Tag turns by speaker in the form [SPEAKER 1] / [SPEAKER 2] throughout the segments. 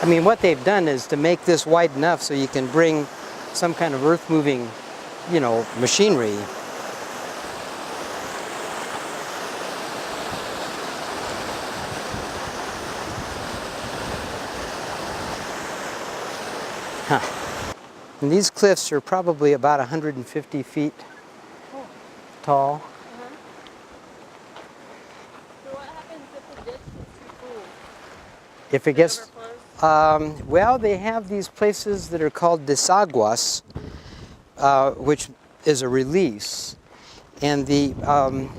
[SPEAKER 1] I mean, what they've done is to make this wide enough so you can bring some kind of earth-moving, you know, machinery. Huh. And these cliffs are probably about 150 feet tall.
[SPEAKER 2] So what happens if the ditch is too full?
[SPEAKER 1] If it gets, well, they have these places that are called desaguas, which is a release. And the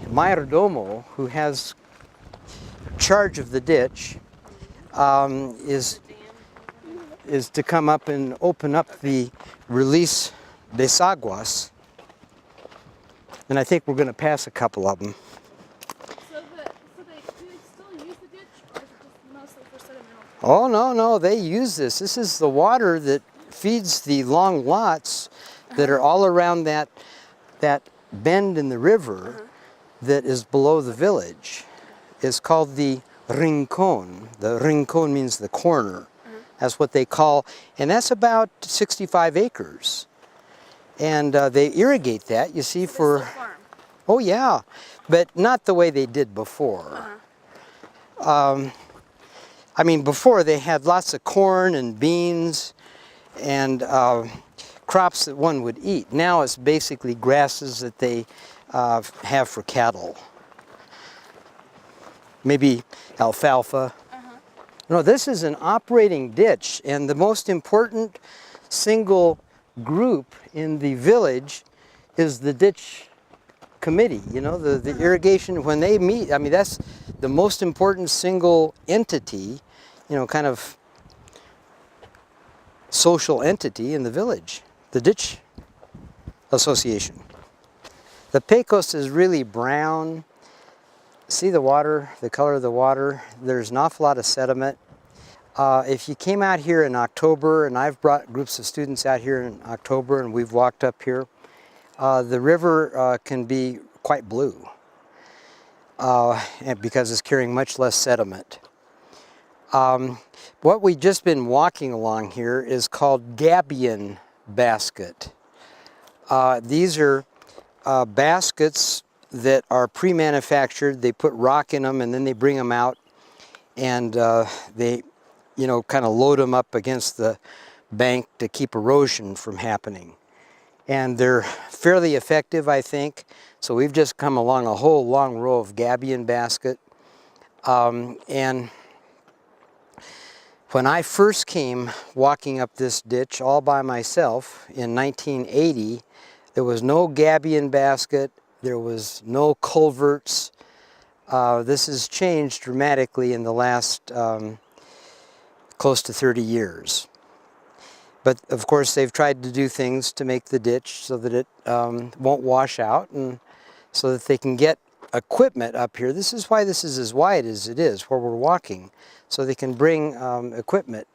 [SPEAKER 1] mayordomo, who has charge of the ditch, is to come up and open up the release desaguas. And I think we're going to pass a couple of them.
[SPEAKER 2] So do they still use the ditch, or is it just mostly for sedimental?
[SPEAKER 1] Oh, no, they use this. This is the water that feeds the long lots that are all around that bend in the river that is below the village. It's called the rincon. The rincon means the corner. That's what they call, and that's about 65 acres. And they irrigate that, you see, for...
[SPEAKER 2] Farm.
[SPEAKER 1] Oh, yeah, but not the way they did before. I mean, before they had lots of corn and beans and crops that one would eat. Now it's basically grasses that they have for cattle. Maybe alfalfa. No, this is an operating ditch, and the most important single group in the village is the ditch committee, you know, the irrigation. When they meet, I mean, that's the most important single entity, you know, kind of social entity in the village, the ditch association. The Pecos is really brown. See the water, the color of the water. There's an awful lot of sediment. If you came out here in October, and I've brought groups of students out here in October and we've walked up here, the river can be quite blue because it's carrying much less sediment. What we've just been walking along here is called gabion basket. These are baskets that are pre-manufactured. They put rock in them and then they bring them out, and they, you know, kind of load them up against the bank to keep erosion from happening. And they're fairly effective, I think. So we've just come along a whole long row of gabion basket. And when I first came walking up this ditch all by myself in 1980, there was no gabion basket. There was no culverts. This has changed dramatically in the last close to 30 years. But of course they've tried to do things to make the ditch so that it won't wash out, and so that they can get equipment up here. This is why this is as wide as it is where we're walking, so they can bring equipment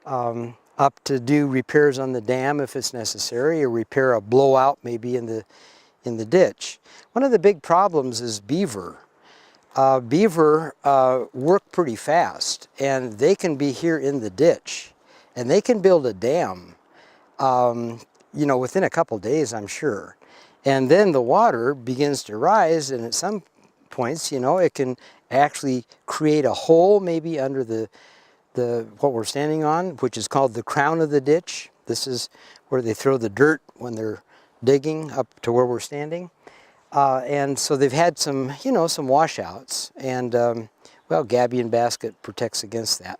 [SPEAKER 1] up to do repairs on the dam if it's necessary, or repair a blowout maybe in the ditch. One of the big problems is beaver. Beaver work pretty fast, and they can be here in the ditch, and they can build a dam, you know, within a couple days, I'm sure. And then the water begins to rise, and at some points, you know, it can actually create a hole maybe under the what we're standing on, which is called the crown of the ditch. This is where they throw the dirt when they're digging up to where we're standing. And so they've had some, you know, some washouts, and well, gabion basket protects against that.